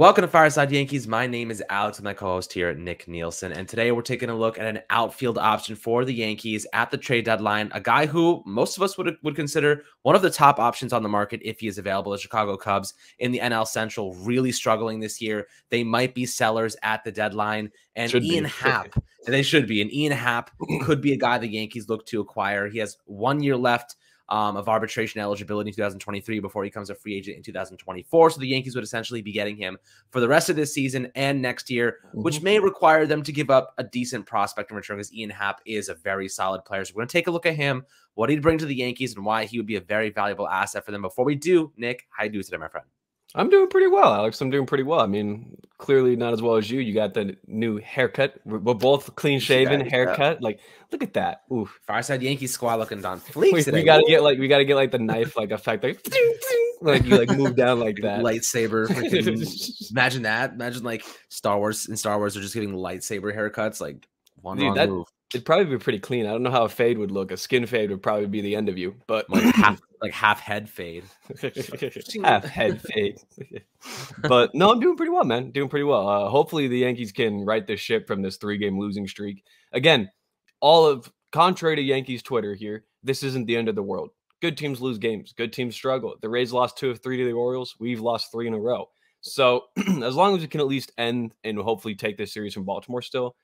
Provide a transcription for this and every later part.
Welcome to Fireside Yankees. My name is Alex and my co-host here, Nick Nielsen. And today we're taking a look at an outfield option for the Yankees at the trade deadline. A guy who most of us would consider one of the top options on the market if he is available. The Chicago Cubs in the NL Central really struggling this year. They might be sellers at the deadline. And Ian Happ, they should be. And Ian Happ could be a guy the Yankees look to acquire. He has 1 year left of arbitration eligibility in 2023 before he becomes a free agent in 2024. So the Yankees would essentially be getting him for the rest of this season and next year, which may require them to give up a decent prospect in return because Ian Happ is a very solid player. So we're going to take a look at him, what he'd bring to the Yankees, and why he would be a very valuable asset for them. Before we do, Nick, how you do today, my friend? I'm doing pretty well, Alex. I'm doing pretty well. I mean, clearly not as well as you. You got the new haircut. We're both clean-shaven haircut. Like, look at that. Ooh. Fireside Yankees squad looking on fleek today. We gotta get like the knife like effect, like you like move down like that. Lightsaber. Imagine that. Imagine like Star Wars. In Star Wars, they're just giving lightsaber haircuts. Like one wrong move. It'd probably be pretty clean. I don't know how a fade would look. A skin fade would probably be the end of you, but half head fade. Half head fade. But no, I'm doing pretty well, man. Doing pretty well. Hopefully the Yankees can right the ship from this 3-game losing streak. Again, contrary to Yankees Twitter here, this isn't the end of the world. Good teams lose games. Good teams struggle. The Rays lost 2 of 3 to the Orioles. We've lost 3 in a row. So as long as we can at least end and hopefully take this series from Baltimore still,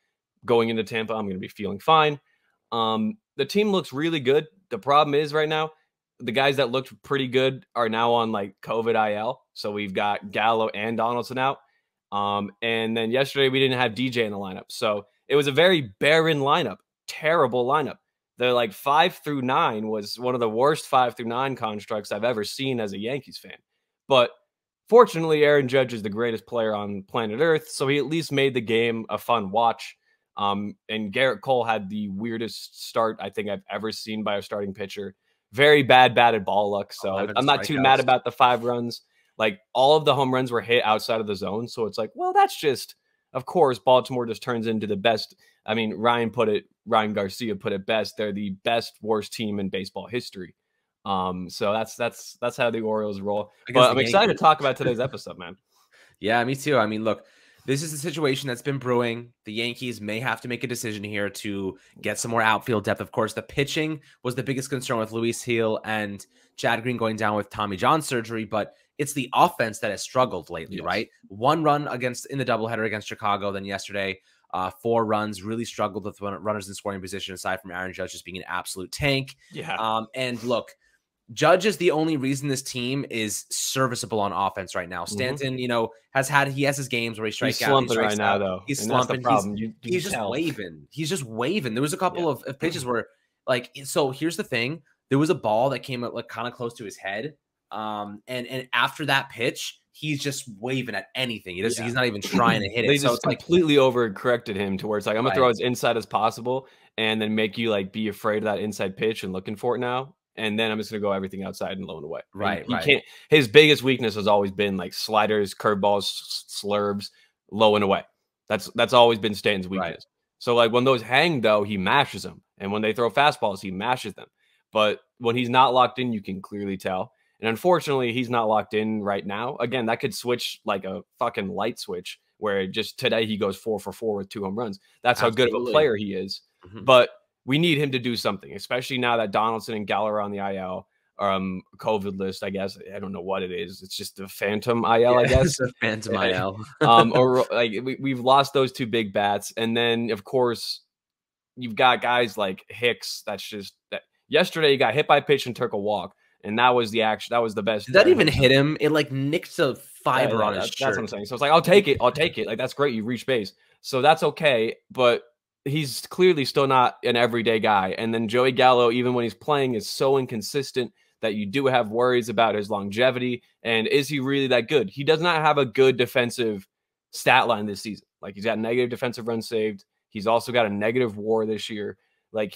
going into Tampa, I'm going to be feeling fine. The team looks really good. The problem is right now, the guys that looked pretty good are now on like COVID IL. So we've got Gallo and Donaldson out. And then yesterday we didn't have DJ in the lineup. So it was a very barren lineup, terrible lineup. The like 5 through 9 was one of the worst 5 through 9 constructs I've ever seen as a Yankees fan. But fortunately, Aaron Judge is the greatest player on planet Earth. So he at least made the game a fun watch. And Garrett Cole had the weirdest start I think I've ever seen by a starting pitcher. Very bad batted ball luck. So I'm not too mad about the 5 runs. Like all of the home runs were hit outside of the zone. So it's like, well, that's just, of course, Baltimore just turns into the best. I mean, Ryan Garcia put it best. They're the best, worst team in baseball history. So that's how the Orioles roll. But I'm excited to talk about today's episode, man. Yeah, me too. I mean, look, this is a situation that's been brewing. The Yankees may have to make a decision here to get some more outfield depth. Of course, the pitching was the biggest concern with Luis Gil and Chad Green going down with Tommy John surgery, but it's the offense that has struggled lately, right? 1 run in the doubleheader against Chicago, then yesterday, 4 runs, really struggled with runners in scoring position aside from Aaron Judge just being an absolute tank. Yeah. And look, Judge is the only reason this team is serviceable on offense right now. Stanton, has his games where he strikes out. He's slumping right now, though. He's slumping. He's just waving. He's just waving. There was a couple of pitches where, so here's the thing. There was a ball that came up like kind of close to his head. And after that pitch, he's just waving at anything. He's not even trying to hit it. They just completely overcorrected him to where it's like, I'm going to throw as inside as possible and then make you like be afraid of that inside pitch and looking for it now. And then I'm just going to go everything outside and low and away. Right. He can't. His biggest weakness has always been like sliders, curveballs, slurves, low and away. That's always been Stanton's weakness. Right. So like when those hang though, he mashes them. And when they throw fastballs, he mashes them. But when he's not locked in, you can clearly tell. And unfortunately, he's not locked in right now. Again, that could switch like a fucking light switch where just today he goes 4 for 4 with 2 home runs. That's how good of a player he is. But we need him to do something, especially now that Donaldson and Gallo are on the IL, COVID list, I guess. I don't know what it is. It's just a phantom IL, I guess. It's a phantom IL. Or like we've lost those 2 big bats. And then, of course, you've got guys like Hicks. That's just that. Yesterday, he got hit by a pitch and took a walk. And that was the action. That was the best. Did that even hit him? It like nicked a fiber on his shirt. That's what I'm saying. So it's like, I'll take it. Like, that's great. You reached base. So that's okay. But he's clearly still not an everyday guy. And then Joey Gallo, even when he's playing, is so inconsistent that you do have worries about his longevity. And is he really that good? He does not have a good defensive stat line this season. Like he's got negative defensive runs saved. He's also got a negative WAR this year. Like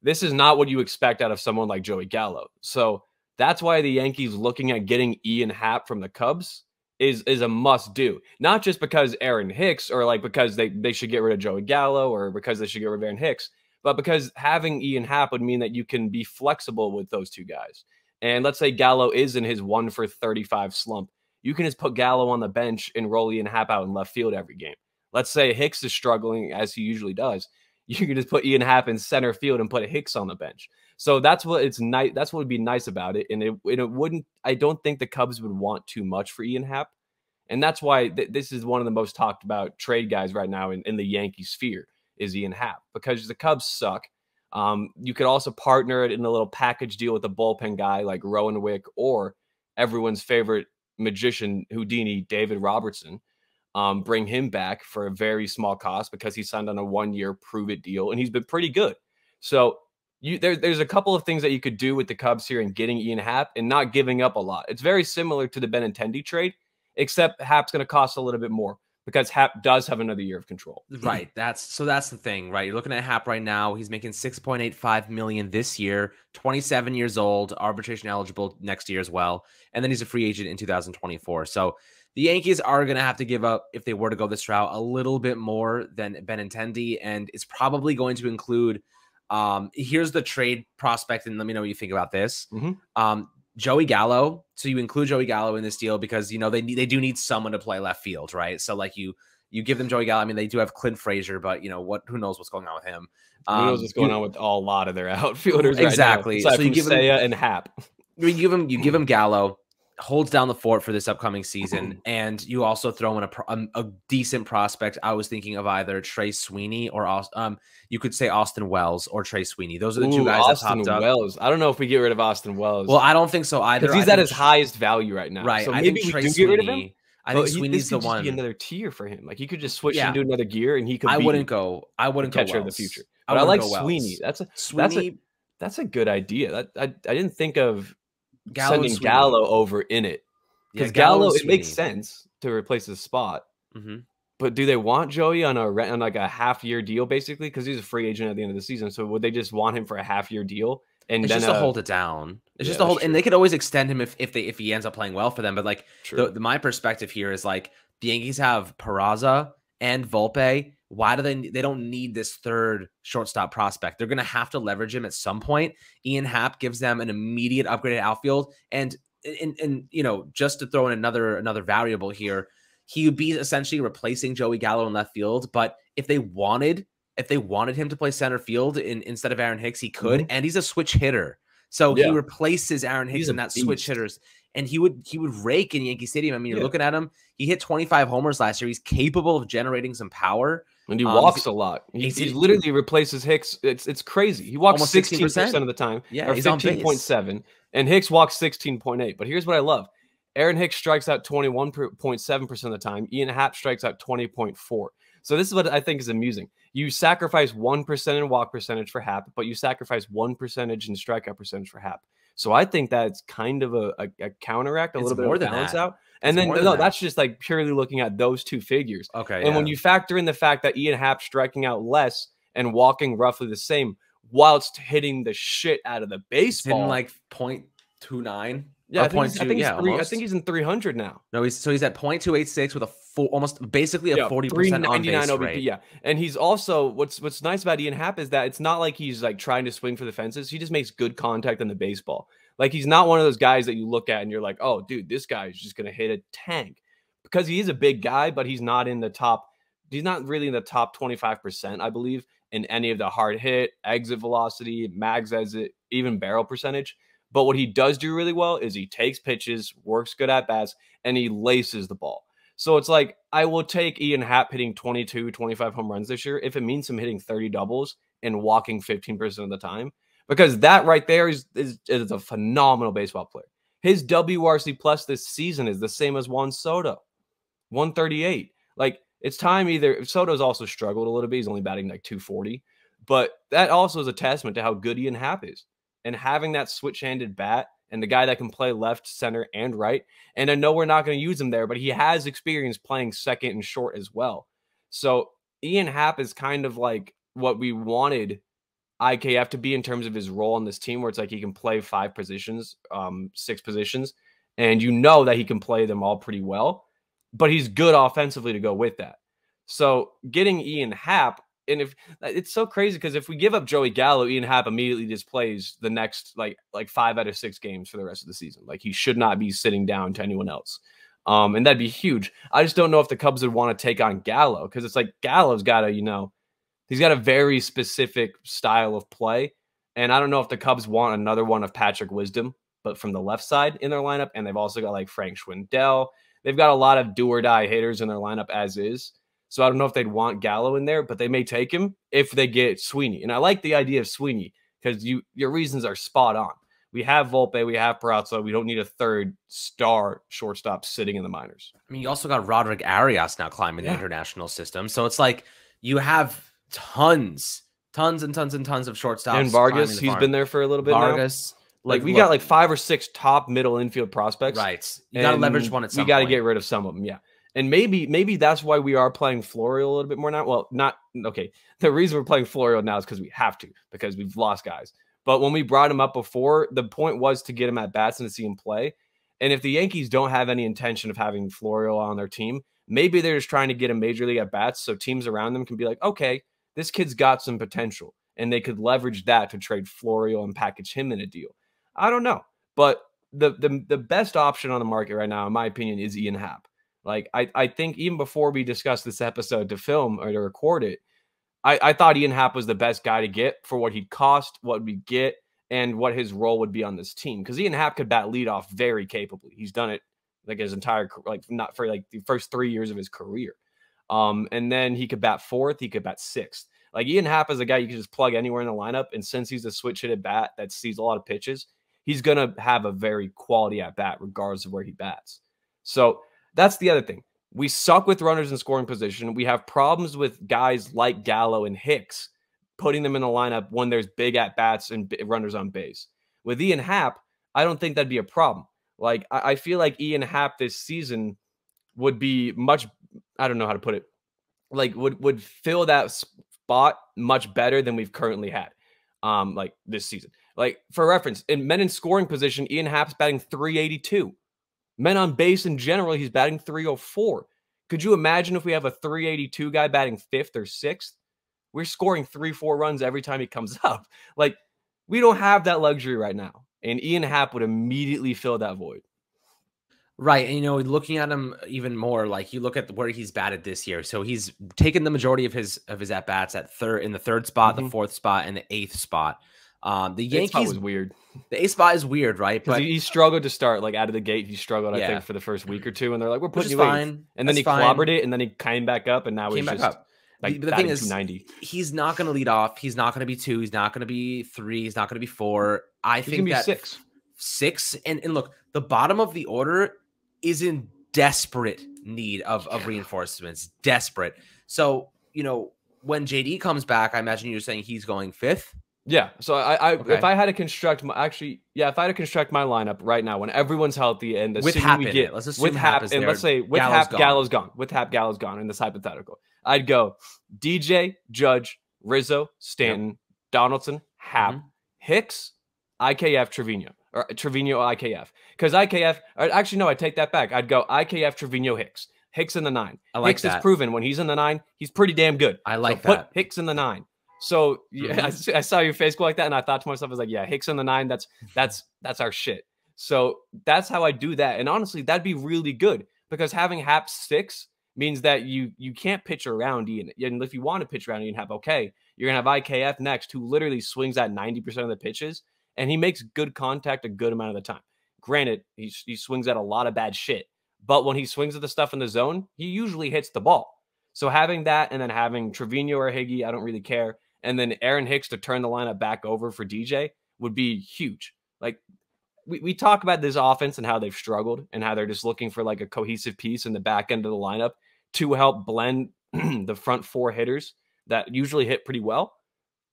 this is not what you expect out of someone like Joey Gallo. So that's why the Yankees looking at getting Ian Happ from the Cubs is a must do. Not just because Aaron Hicks or like because they should get rid of Joey Gallo or because they should get rid of Aaron Hicks, but because having Ian Happ would mean that you can be flexible with those 2 guys. And let's say Gallo is in his 1 for 35 slump. you can just put Gallo on the bench and roll Ian Happ out in left field every game. Let's say Hicks is struggling, as he usually does. You can just put Ian Happ in center field and put a Hicks on the bench. So that's what it's nice. That's what would be nice about it. And it wouldn't, I don't think the Cubs would want too much for Ian Happ. And that's why this is one of the most talked about trade guys right now in the Yankee sphere is Ian Happ, because the Cubs suck. You could also partner it in a little package deal with a bullpen guy like Rowan Wick or everyone's favorite magician Houdini, David Robertson. Bring him back for a very small cost because he signed on a 1-year prove-it deal, and he's been pretty good. So there's a couple of things that you could do with the Cubs here in getting Ian Happ and not giving up a lot. It's very similar to the Benintendi trade, except Happ's going to cost a little bit more because Happ does have another year of control. Right. That's the thing, right? You're looking at Happ right now. He's making $6.85 million this year, 27 years old, arbitration eligible next year as well. And then he's a free agent in 2024. So the Yankees are going to have to give up, if they were to go this route, a little bit more than Benintendi, and it's probably going to include, here's the trade prospect, and let me know what you think about this. Joey Gallo. So you include Joey Gallo in this deal because, you know, they do need someone to play left field, right? So like you give them Joey Gallo. I mean, they do have Clint Frazier, but you know who knows what's going on with him. Who knows what's going on with a lot of their outfielders exactly. Right now, so you give him Seiya and Happ. You give him Gallo, holds down the fort for this upcoming season, and you also throw in a decent prospect. I was thinking of either Trey Sweeney or you could say Austin Wells or Trey Sweeney. Those are the two guys that popped up. Wells. I don't know if we get rid of Austin Wells. Well, I don't think so either. Because he's at his highest value right now. Right. So I maybe think we Trey do get rid of Sweeney, him. I think Sweeney's the one. Be another tier for him. Like he could just switch into another gear, and he could. I wouldn't go catcher of the future. But I like Sweeney. That's a good idea. I didn't think of sending Gallo over in it. Because Gallo, it makes sense to replace his spot. But do they want Joey on like a half-year deal, basically? Because he's a free agent at the end of the season. So would they just want him for a half-year deal? And it's then just to hold it down. It's just to hold, and they could always extend him if he ends up playing well for them. But like my perspective here is like the Yankees have Peraza and Volpe. Why do they don't need this third shortstop prospect? They're going to have to leverage him at some point. Ian Happ gives them an immediate upgraded outfield, and you know, just to throw in another variable here, he would be essentially replacing Joey Gallo in left field. But if they wanted him to play center field instead of Aaron Hicks, he could, and he's a switch hitter, so he replaces Aaron Hicks in that switch hitters, and he would rake in Yankee Stadium. I mean, you're looking at him; he hit 25 homers last year. He's capable of generating some power, and he walks a lot. He literally replaces Hicks. It's crazy. He walks 16% of the time, or 15.7. And Hicks walks 16.8. But here's what I love. Aaron Hicks strikes out 21.7% of the time. Ian Happ strikes out 20.4. So this is what I think is amusing. You sacrifice 1% in walk percentage for Happ, but you sacrifice 1% in strikeout percentage for Happ. So I think that's kind of a counteract, a little bit more than balance out. And then that's just like purely looking at those two figures. Okay. And when you factor in the fact that Ian Happ striking out less and walking roughly the same, whilst hitting the shit out of the baseball, like 0.29. Yeah, I think he's in 300 now. No, he's at 0.286 with almost basically a 40% on base OBP, rate. Yeah, and he's also what's nice about Ian Happ is that it's not like he's like trying to swing for the fences. He just makes good contact on the baseball. Like he's not one of those guys that you look at and you're like, oh, dude, this guy is just gonna hit a tank, because he is a big guy, but he's not in the top. He's not really in the top 25%, I believe, in any of the hard hit, exit velocity, mags exit, even barrel percentage. But what he does do really well is he takes pitches, works good at bats, and he laces the ball. So it's like, I will take Ian Happ hitting 22, 25 home runs this year if it means him hitting 30 doubles and walking 15% of the time, because that right there is a phenomenal baseball player. His WRC plus this season is the same as Juan Soto, 138. Like, it's time either. Soto's also struggled a little bit. He's only batting like 240. But that also is a testament to how good Ian Happ is. And having that switch-handed bat and the guy that can play left, center, and right. And I know we're not going to use him there, but he has experience playing second and short as well. So Ian Happ is kind of like what we wanted IKF to be in terms of his role on this team, where it's like he can play 5 positions, 6 positions, and you know that he can play them all pretty well, but he's good offensively to go with that. So getting Ian Happ, and if it's so crazy, because if we give up Joey Gallo, Ian Happ immediately just plays the next like 5 out of 6 games for the rest of the season. Like, he should not be sitting down to anyone else. And that'd be huge. I just don't know if the Cubs would want to take on Gallo, because it's like Gallo's got to, he's got a very specific style of play. And I don't know if the Cubs want another one of Patrick Wisdom, but from the left side in their lineup. And they've also got like Frank Schwindel. They've got a lot of do or die hitters in their lineup as is. So I don't know if they'd want Gallo in there, but they may take him if they get Sweeney. And I like the idea of Sweeney because your reasons are spot on. We have Volpe, we have Peraza. We don't need a third star shortstop sitting in the minors. I mean, you also got Roderick Arias now climbing the international system. So it's like you have tons and tons of shortstops. And Vargas, he's been there for a little bit Vargas, now. Like we got like 5 or 6 top middle infield prospects. Right. You got to leverage one at some point. We got to get rid of some of them, yeah. And maybe that's why we are playing Florio a little bit more now. Well, not okay. The reason we're playing Florio now is because we have to, because we've lost guys. But when we brought him up before, the point was to get him at bats and to see him play. And if the Yankees don't have any intention of having Florio on their team, maybe they're just trying to get a major league at bats so teams around them can be like, okay, this kid's got some potential. And they could leverage that to trade Florio and package him in a deal. I don't know. But the best option on the market right now, in my opinion, is Ian Happ. Like, I think even before we discussed this episode to film or to record it, I thought Ian Happ was the best guy to get for what he'd cost, what we get, and what his role would be on this team. Because Ian Happ could bat leadoff very capably. He's done it like his entire, like not for like the first 3 years of his career. And then he could bat fourth, he could bat sixth. Like Ian Happ is a guy you can just plug anywhere in the lineup. And since he's a switch hitted bat that sees a lot of pitches, he's going to have a very quality at bat regardless of where he bats. So that's the other thing. We suck with runners in scoring position. We have problems with guys like Gallo and Hicks putting them in the lineup when there's big at-bats and runners on base. With Ian Happ, I don't think that'd be a problem. Like, I feel like Ian Happ this season would be much, I don't know how to put it, like would fill that spot much better than we've currently had like this season. Like, for reference, in men in scoring position, Ian Happ's batting 382. Men on base in general, he's batting 304. Could you imagine if we have a 382 guy batting fifth or sixth? We're scoring 3-4 runs every time he comes up. Like, we don't have that luxury right now. And Ian Happ would immediately fill that void. Right. And, looking at him even more, like you look at where he's batted this year. So he's taken the majority of his at-bats in the third spot, the fourth spot, and the eighth spot. The Yankees was weird. The eighth spot is weird, right? But he struggled to start, like out of the gate. He struggled, I think, for the first week or two, and they're like, "We're putting you eighth." And then he clobbered it, and then he came back up, and now he's just up. Like the thing is, 290. He's not going to lead off. He's not going to be 2. He's not going to be 3. He's not going to be 4. I think that 6. 6. And look, the bottom of the order is in desperate need of reinforcements. Desperate. So, when JD comes back, I imagine you're saying he's going 5th. Yeah. So if I had to construct my lineup right now when everyone's healthy and with Happ we get let's assume with Happ and let's say with Happ Gallo's gone. With Happ Gallo's gone in this hypothetical. I'd go DJ, Judge, Rizzo, Stanton, Donaldson, Happ, Hicks, IKF, Trevino. Or Trevino IKF. Because IKF, actually no, I take that back. I'd go IKF, Trevino, Hicks. Hicks in the 9. I like Hicks has proven when he's in the 9, he's pretty damn good. I like that. Put Hicks in the 9. So I saw your face go like that, and I thought to myself, I was like, yeah, Hicks in the 9, that's our shit. So that's how I do that. And honestly, that'd be really good because having Happ 6 means that you can't pitch around Ian. And if you want to pitch around Ian Happ, okay, you're going to have IKF next, who literally swings at 90% of the pitches, and he makes good contact a good amount of the time. Granted, he swings at a lot of bad shit, but when he swings at the stuff in the zone, he usually hits the ball. So having that and then having Trevino or Higgy, I don't really care, and then Aaron Hicks to turn the lineup back over for DJ would be huge. Like, we talk about this offense and how they've struggled and how they're just looking for like a cohesive piece in the back end of the lineup to help blend the front 4 hitters that usually hit pretty well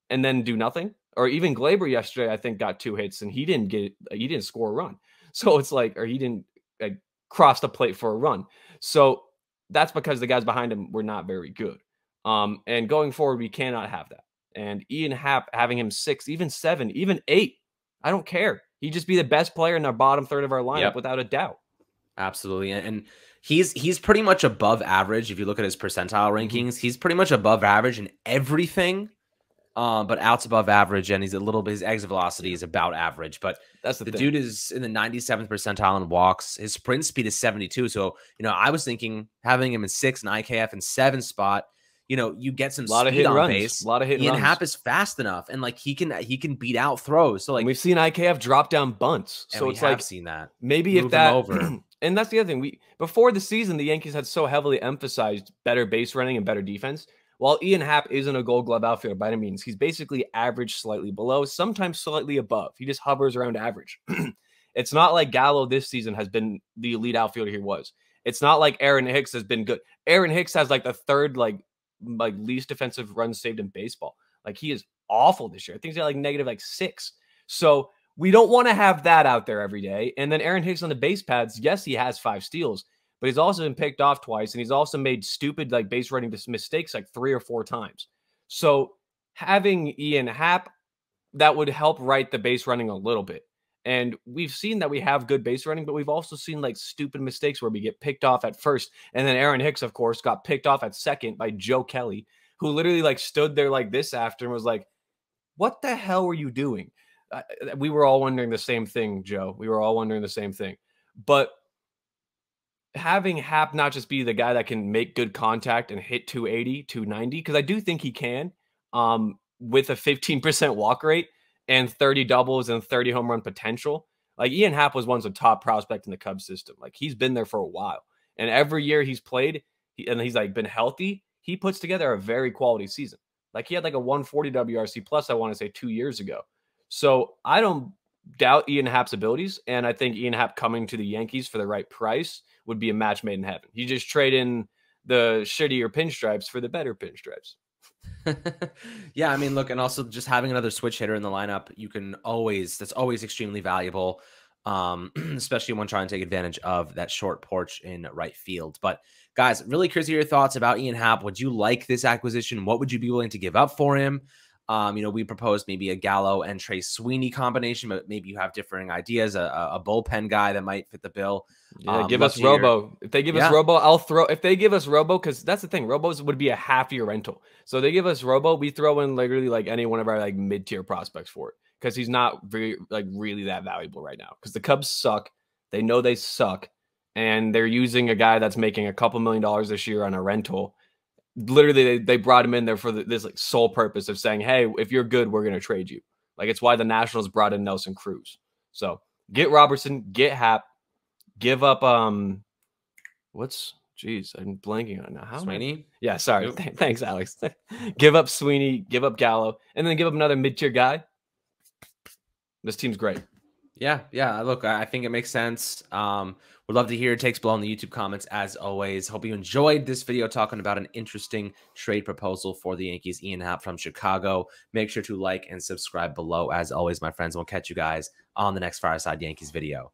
and then do nothing. Or even Glaber yesterday, I think, got 2 hits and he didn't score a run. So it's like, or he didn't cross the plate for a run. So that's because the guys behind him were not very good. And going forward, we cannot have that. And Ian Happ, having him 6, even 7, even 8, I don't care. He'd just be the best player in the bottom third of our lineup without a doubt. Absolutely. And he's pretty much above average. If you look at his percentile rankings, he's pretty much above average in everything but outs above average, and he's a little bit, his exit velocity is about average, but That's the thing. dude is in the 97th percentile in walks. His sprint speed is 72. So, I was thinking having him in 6 and IKF in 7 spot, you get some speed on base. A lot of hit and Ian runs. Happ is fast enough, and like he can beat out throws. So like, and we've seen IKF drop down bunts. So it's like seen that. Maybe Move if that over. And that's the other thing. Before the season, the Yankees had so heavily emphasized better base running and better defense. While Ian Happ isn't a Gold Glove outfielder by any means, he's basically average, slightly below, sometimes slightly above. He just hovers around average. It's not like Gallo this season has been the elite outfielder he was. It's not like Aaron Hicks has been good. Aaron Hicks has like the third like least defensive runs saved in baseball. Like he is awful this year. I think he's got like negative 6. So we don't want to have that out there every day. And then Aaron Hicks on the base pads, yes, he has 5 steals, but he's also been picked off twice, and he's also made stupid like base running mistakes like 3 or 4 times. So having Ian Happ, that would help right the base running a little bit. And we've seen that we have good base running, but we've also seen like stupid mistakes where we get picked off at first. And then Aaron Hicks, of course, got picked off at second by Joe Kelly, who literally like stood there like this after and was like, what the hell were you doing? We were all wondering the same thing, Joe. We were all wondering the same thing. But having Happ not just be the guy that can make good contact and hit 280, 290, because I do think he can, with a 15% walk rate and 30 doubles and 30 home run potential. Like Ian Happ was once a top prospect in the Cubs system. Like he's been there for a while. And every year he's played and he's like been healthy, he puts together a very quality season. Like he had like a 140 WRC plus, I want to say 2 years ago. So I don't doubt Ian Happ's abilities. And I think Ian Happ coming to the Yankees for the right price would be a match made in heaven. You just trade in the shittier pinstripes for the better pinstripes. Yeah, I mean, look, and also just having another switch hitter in the lineup, that's always extremely valuable, especially when trying to take advantage of that short porch in right field. But guys, really curious to hear your thoughts about Ian Happ. Would you like this acquisition? What would you be willing to give up for him? We proposed maybe a Gallo and Trey Sweeney combination, but maybe you have differing ideas, a bullpen guy that might fit the bill. Yeah, give us Robo. If they give us Robo, I'll throw. If they give us Robo, because that's the thing, Robos would be a half-year rental. So they give us Robo, we throw in literally like any one of our like mid-tier prospects for it, because he's not really that valuable right now. Because the Cubs suck, they know they suck, and they're using a guy that's making a couple $1 million this year on a rental. Literally, they brought him in there for this like sole purpose of saying, "Hey, if you're good, we're gonna trade you." Like it's why the Nationals brought in Nelson Cruz. So get Robertson, get Happ. Give up I'm blanking on it now. How Sweeney? Yeah, sorry. Thanks, Alex. Give up Sweeney, give up Gallo, and then give up another mid-tier guy. This team's great. Yeah. Look, I think it makes sense. Would love to hear your takes below in the YouTube comments as always. Hope you enjoyed this video talking about an interesting trade proposal for the Yankees. Ian Happ from Chicago. Make sure to like and subscribe below as always, my friends. We'll catch you guys on the next Fireside Yankees video.